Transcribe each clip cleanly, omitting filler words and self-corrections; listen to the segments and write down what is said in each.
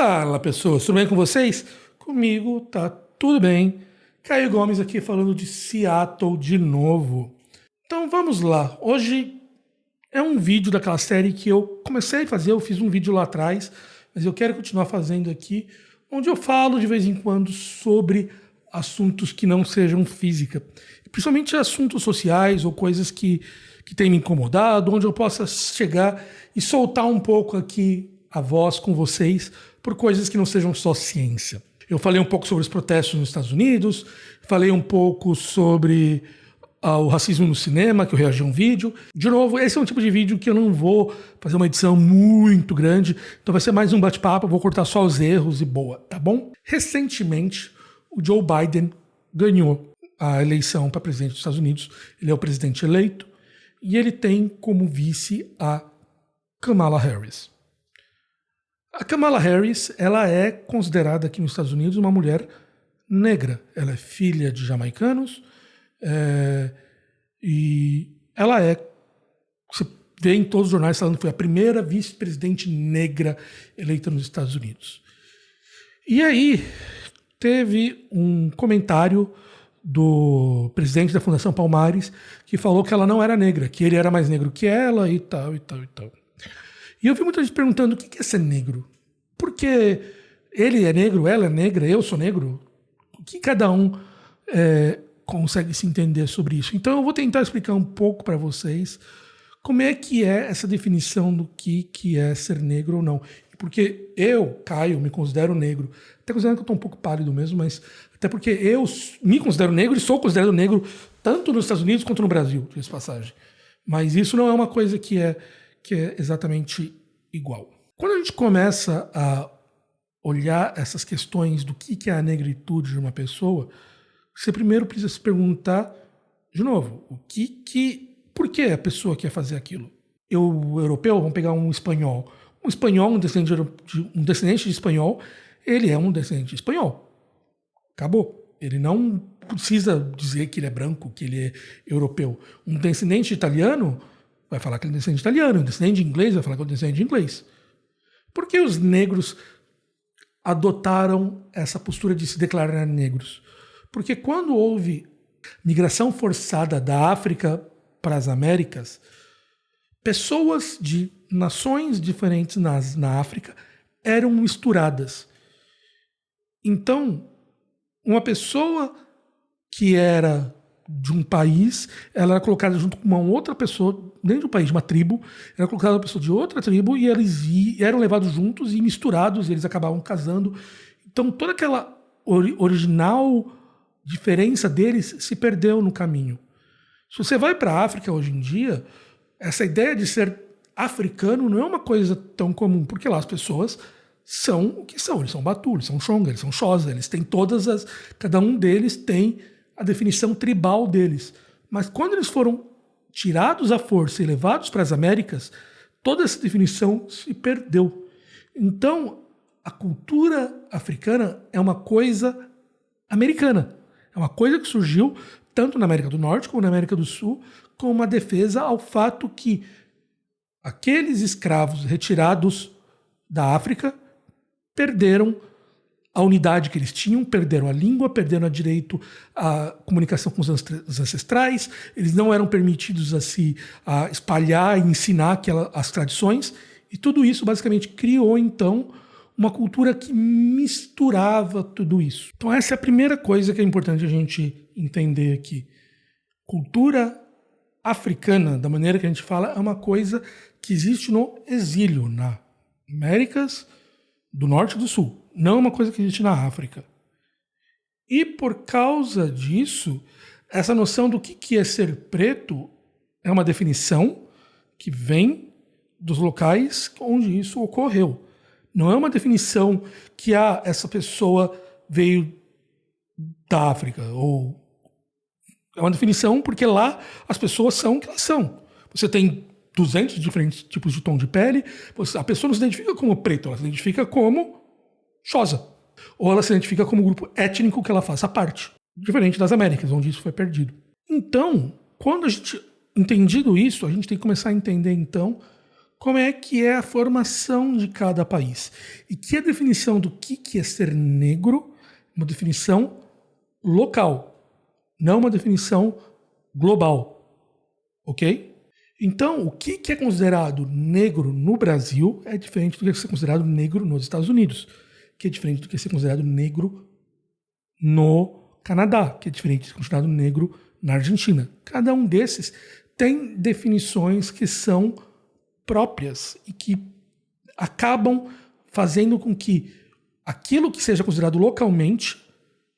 Fala, pessoas, tudo bem com vocês? Comigo tá tudo bem. Caio Gomes aqui falando de Seattle de novo. Então vamos lá. Hoje é um vídeo daquela série que eu comecei a fazer, eu fiz um vídeo lá atrás, mas eu quero continuar fazendo aqui, onde eu falo de vez em quando sobre assuntos que não sejam física, principalmente assuntos sociais ou coisas que têm me incomodado, onde eu possa chegar e soltar um pouco aqui a voz com vocês por coisas que não sejam só ciência. Eu falei um pouco sobre os protestos nos Estados Unidos, falei um pouco sobre o racismo no cinema, que eu reagi a um vídeo. De novo, esse é um tipo de vídeo que eu não vou fazer uma edição muito grande, então vai ser mais um bate-papo, eu vou cortar só os erros e boa, tá bom? Recentemente, o Joe Biden ganhou a eleição para presidente dos Estados Unidos, ele é o presidente eleito, e ele tem como vice a Kamala Harris. A Kamala Harris, ela é considerada aqui nos Estados Unidos uma mulher negra. Ela é filha de jamaicanos e ela você vê em todos os jornais falando que foi a primeira vice-presidente negra eleita nos Estados Unidos. E aí teve um comentário do presidente da Fundação Palmares que falou que ela não era negra, que ele era mais negro que ela e tal, e tal, e tal. E eu vi muita gente perguntando o que é ser negro. Porque ele é negro, ela é negra, eu sou negro. O que cada um consegue se entender sobre isso? Então eu vou tentar explicar um pouco para vocês como é que é essa definição do que é ser negro ou não. Porque eu, Caio, me considero negro. Até considerando que eu estou um pouco pálido mesmo, mas até porque eu me considero negro e sou considerado negro tanto nos Estados Unidos quanto no Brasil, de passagem. Mas isso não é uma coisa que é exatamente igual. Quando a gente começa a olhar essas questões do que é a negritude de uma pessoa, você primeiro precisa se perguntar, de novo, por que a pessoa quer fazer aquilo? O europeu, vamos pegar um espanhol. Um espanhol, um descendente de espanhol, ele é um descendente de espanhol. Acabou. Ele não precisa dizer que ele é branco, que ele é europeu. Um descendente de italiano vai falar que ele é descendente de italiano, um descendente de inglês vai falar que é descendente de inglês. Por que os negros adotaram essa postura de se declarar negros? Porque quando houve migração forçada da África para as Américas, pessoas de nações diferentes na África eram misturadas. Então, uma pessoa que era de um país, ela era colocada junto com uma outra pessoa, dentro do país, de uma tribo, era colocada uma pessoa de outra tribo e eles eram levados juntos e misturados, e eles acabavam casando. Então toda aquela original diferença deles se perdeu no caminho. Se você vai para a África hoje em dia, essa ideia de ser africano não é uma coisa tão comum, porque lá as pessoas são o que são, eles são Batu, eles são Xonga, eles são Xhosa, eles têm cada um deles tem a definição tribal deles. Mas quando eles foram tirados à força e levados para as Américas, toda essa definição se perdeu. Então, a cultura africana é uma coisa americana. É uma coisa que surgiu tanto na América do Norte como na América do Sul, como uma defesa ao fato que aqueles escravos retirados da África perderam a unidade que eles tinham, perderam a língua, perderam o direito à comunicação com os ancestrais, eles não eram permitidos a espalhar e ensinar as tradições, e tudo isso basicamente criou, então, uma cultura que misturava tudo isso. Então essa é a primeira coisa que é importante a gente entender aqui. Cultura africana, da maneira que a gente fala, é uma coisa que existe no exílio, na Américas do Norte e do Sul. Não é uma coisa que existe na África. E por causa disso, essa noção do que é ser preto é uma definição que vem dos locais onde isso ocorreu. Não é uma definição que essa pessoa veio da África. Ou é uma definição porque lá as pessoas são o que elas são. Você tem 200 diferentes tipos de tom de pele, a pessoa não se identifica como preto, ela se identifica como Xhosa. Ou ela se identifica como grupo étnico que ela faça parte. Diferente das Américas, onde isso foi perdido. Então, quando a gente, entendido isso, a gente tem que começar a entender, então, como é que é a formação de cada país. E que a definição do que é ser negro é uma definição local, não uma definição global. Ok? Então, o que é considerado negro no Brasil é diferente do que é ser considerado negro nos Estados Unidos, que é diferente do que é ser considerado negro no Canadá, que é diferente de ser considerado negro na Argentina. Cada um desses tem definições que são próprias e que acabam fazendo com que aquilo que seja considerado localmente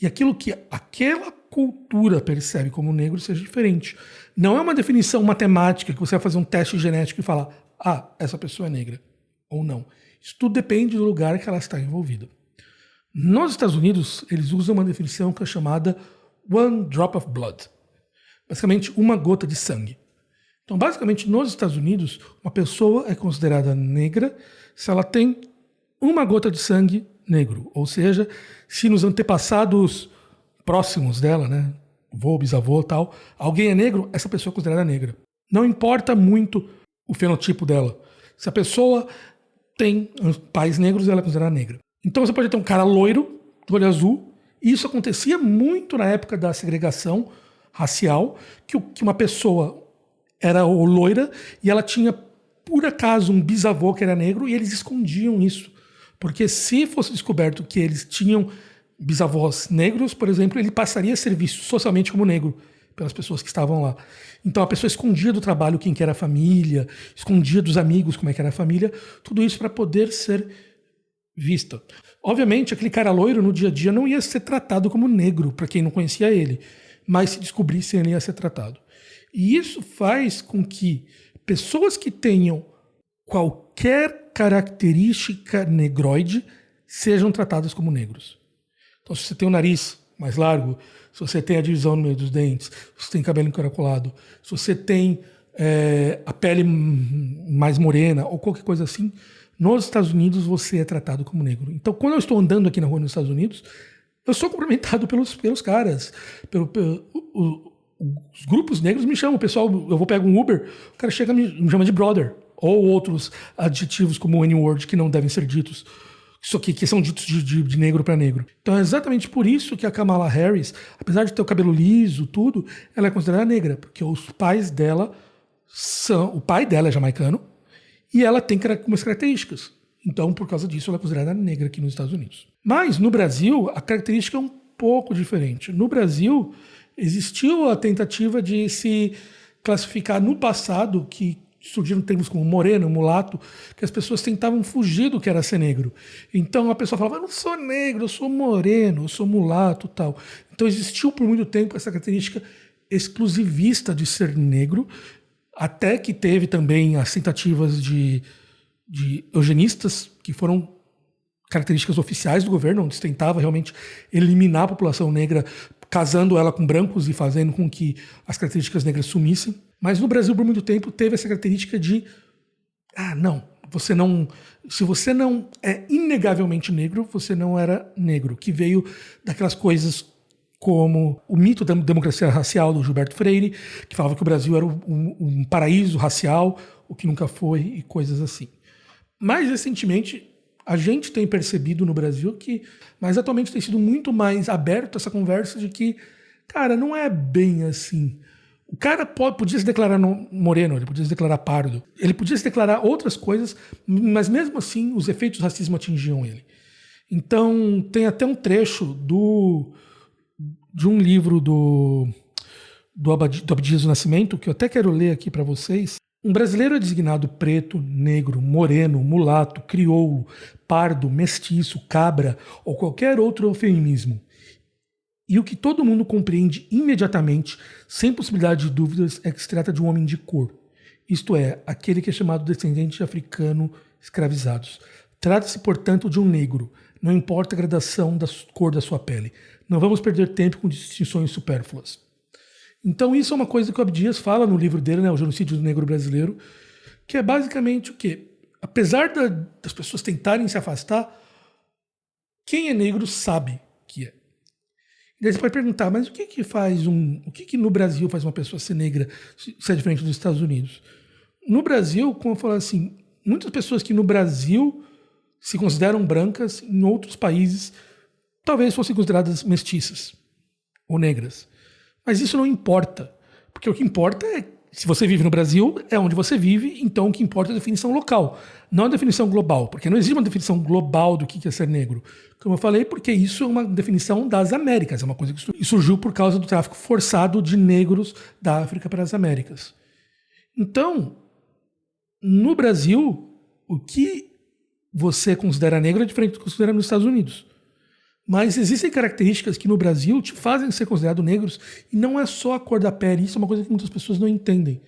e aquilo que aquela cultura percebe como negro seja diferente. Não é uma definição matemática que você vai fazer um teste genético e falar, essa pessoa é negra, ou não. Isso tudo depende do lugar que ela está envolvida. Nos Estados Unidos, eles usam uma definição que é chamada one drop of blood. Basicamente, uma gota de sangue. Então, basicamente, nos Estados Unidos, uma pessoa é considerada negra se ela tem uma gota de sangue negro. Ou seja, se nos antepassados próximos dela, né, avô, bisavô, tal, alguém é negro, essa pessoa é considerada negra. Não importa muito o fenotipo dela. Se a pessoa tem pais negros, ela é considerada negra. Então você pode ter um cara loiro, do olho azul, e isso acontecia muito na época da segregação racial, que uma pessoa era loira e ela tinha, por acaso, um bisavô que era negro e eles escondiam isso. Porque se fosse descoberto que eles tinham bisavós negros, por exemplo, ele passaria a ser visto socialmente como negro pelas pessoas que estavam lá. Então a pessoa escondia do trabalho quem que era a família, escondia dos amigos como é que era a família, tudo isso para poder ser vista. Obviamente, aquele cara loiro no dia a dia não ia ser tratado como negro, para quem não conhecia ele, mas se descobrisse, ele ia ser tratado. E isso faz com que pessoas que tenham qualquer característica negroide sejam tratadas como negros. Então, se você tem o nariz mais largo, se você tem a divisão no meio dos dentes, se você tem cabelo encaracolado, se você tem a pele mais morena ou qualquer coisa assim, nos Estados Unidos você é tratado como negro. Então, quando eu estou andando aqui na rua nos Estados Unidos, eu sou cumprimentado pelos caras, os grupos negros me chamam, o pessoal, eu vou pegar um Uber, o cara chega e me chama de brother, ou outros adjetivos como N-word que não devem ser ditos, que são ditos de negro para negro. Então é exatamente por isso que a Kamala Harris, apesar de ter o cabelo liso, tudo, ela é considerada negra, porque os pais dela o pai dela é jamaicano e ela tem algumas características. Então, por causa disso, ela é considerada negra aqui nos Estados Unidos. Mas no Brasil, a característica é um pouco diferente. No Brasil, existiu a tentativa de se classificar no passado, que surgiram termos como moreno, mulato, que as pessoas tentavam fugir do que era ser negro. Então a pessoa falava, eu não sou negro, eu sou moreno, eu sou mulato, tal. Então existiu por muito tempo essa característica exclusivista de ser negro, até que teve também as tentativas de eugenistas, que foram características oficiais do governo, onde se tentava realmente eliminar a população negra, casando ela com brancos e fazendo com que as características negras sumissem. Mas no Brasil, por muito tempo, teve essa característica de se você não é inegavelmente negro, você não era negro, que veio daquelas coisas como o mito da democracia racial do Gilberto Freire, que falava que o Brasil era um paraíso racial, o que nunca foi, e coisas assim. Mais recentemente, a gente tem percebido no Brasil que, mas atualmente tem sido muito mais aberto essa conversa de que, cara, não é bem assim. O cara podia se declarar moreno, ele podia se declarar pardo, ele podia se declarar outras coisas, mas mesmo assim os efeitos do racismo atingiam ele. Então tem até um trecho de um livro do Abdias do Nascimento, que eu até quero ler aqui para vocês. Um brasileiro é designado preto, negro, moreno, mulato, crioulo, pardo, mestiço, cabra ou qualquer outro eufemismo. E o que todo mundo compreende imediatamente, sem possibilidade de dúvidas, é que se trata de um homem de cor. Isto é, aquele que é chamado descendente de africano escravizados. Trata-se, portanto, de um negro. Não importa a gradação da cor da sua pele. Não vamos perder tempo com distinções supérfluas. Então isso é uma coisa que o Abdias fala no livro dele, né, O Genocídio do Negro Brasileiro, que é basicamente o quê? Apesar das pessoas tentarem se afastar, quem é negro sabe que é. E daí você pode perguntar, mas o que no Brasil faz uma pessoa ser negra se é diferente dos Estados Unidos? no Brasil, como eu falo assim, muitas pessoas que no Brasil se consideram brancas, em outros países talvez fossem consideradas mestiças ou negras. Mas isso não importa, porque o que importa é, se você vive no Brasil, é onde você vive, então o que importa é a definição local, não a definição global, porque não existe uma definição global do que é ser negro. Como eu falei, porque isso é uma definição das Américas, é uma coisa que surgiu por causa do tráfico forçado de negros da África para as Américas. Então, no Brasil, o que você considera negro é diferente do que considera nos Estados Unidos. Mas existem características que no Brasil te fazem ser considerado negros, e não é só a cor da pele, isso é uma coisa que muitas pessoas não entendem.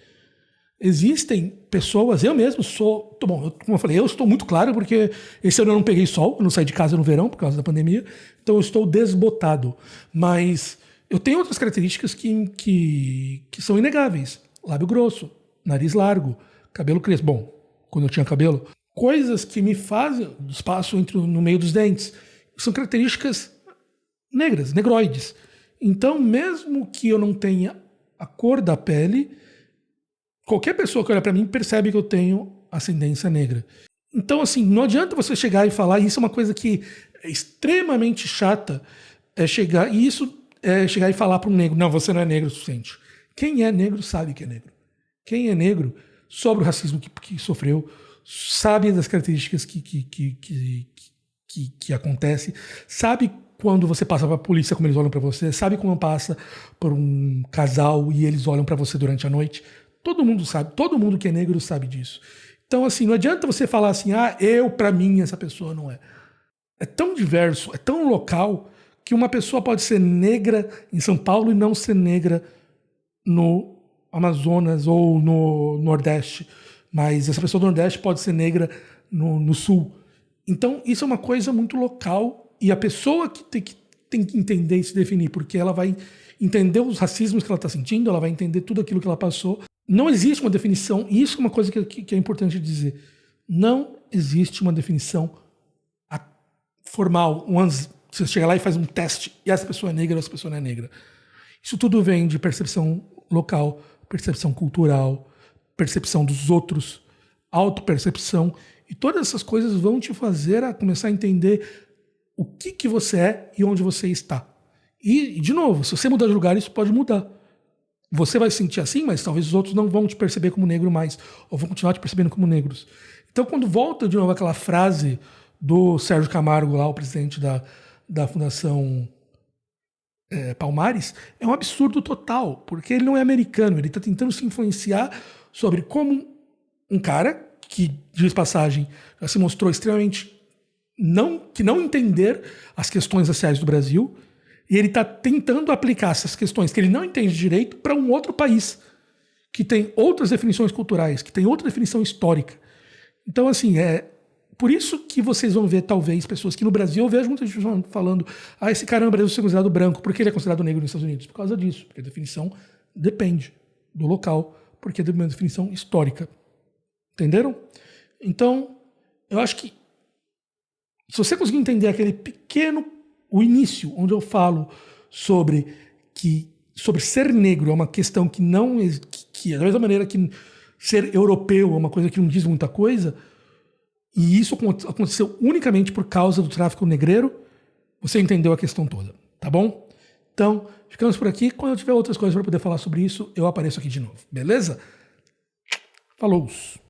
Existem pessoas, eu mesmo sou, bom, como eu falei, eu estou muito claro porque esse ano eu não peguei sol, eu não saí de casa no verão por causa da pandemia, então eu estou desbotado. Mas eu tenho outras características que são inegáveis. Lábio grosso, nariz largo, cabelo crespo. Bom, quando eu tinha cabelo. Coisas que me fazem espaço no meio dos dentes. São características negras, negroides. Então, mesmo que eu não tenha a cor da pele, qualquer pessoa que olha para mim percebe que eu tenho ascendência negra. Então, assim, não adianta você chegar e falar, e isso é uma coisa que é extremamente chata, chegar e falar para um negro, não, você não é negro o suficiente. Quem é negro sabe que é negro. Quem é negro, sobre o racismo que sofreu, sabe das características que acontece, sabe quando você passa para a polícia como eles olham para você, sabe quando passa por um casal e eles olham para você durante a noite. Todo mundo sabe, todo mundo que é negro sabe disso. Então, assim, não adianta você falar assim, para mim, essa pessoa não é. É tão diverso, é tão local, que uma pessoa pode ser negra em São Paulo e não ser negra no Amazonas ou no Nordeste. Mas essa pessoa do Nordeste pode ser negra no Sul. Então, isso é uma coisa muito local, e a pessoa que tem que entender e se definir, porque ela vai entender os racismos que ela está sentindo, ela vai entender tudo aquilo que ela passou. Não existe uma definição, e isso é uma coisa que é importante dizer. Não existe uma definição formal. Você chega lá e faz um teste, e essa pessoa é negra ou essa pessoa não é negra. Isso tudo vem de percepção local, percepção cultural, percepção dos outros, autopercepção. E todas essas coisas vão te fazer a começar a entender o que você é e onde você está. E, de novo, se você mudar de lugar, isso pode mudar. Você vai se sentir assim, mas talvez os outros não vão te perceber como negro mais, ou vão continuar te percebendo como negros. Então, quando volta de novo aquela frase do Sérgio Camargo, lá, o presidente da Fundação Palmares, é um absurdo total, porque ele não é americano, ele está tentando se influenciar sobre como um cara que, de passagem, já se mostrou extremamente que não entender as questões raciais do Brasil, e ele está tentando aplicar essas questões que ele não entende direito para um outro país, que tem outras definições culturais, que tem outra definição histórica. Então, assim, por isso que vocês vão ver, talvez, pessoas que no Brasil, eu vejo muita gente falando, esse cara no Brasil é considerado branco, porque ele é considerado negro nos Estados Unidos? Por causa disso, porque a definição depende do local, porque é uma definição histórica. Entenderam? Então, eu acho que se você conseguir entender aquele o início, onde eu falo sobre ser negro é uma questão que não que da mesma maneira que ser europeu é uma coisa que não diz muita coisa, e isso aconteceu unicamente por causa do tráfico negreiro, você entendeu a questão toda, tá bom? Então, ficamos por aqui. Quando eu tiver outras coisas para poder falar sobre isso, eu apareço aqui de novo, beleza? Falou!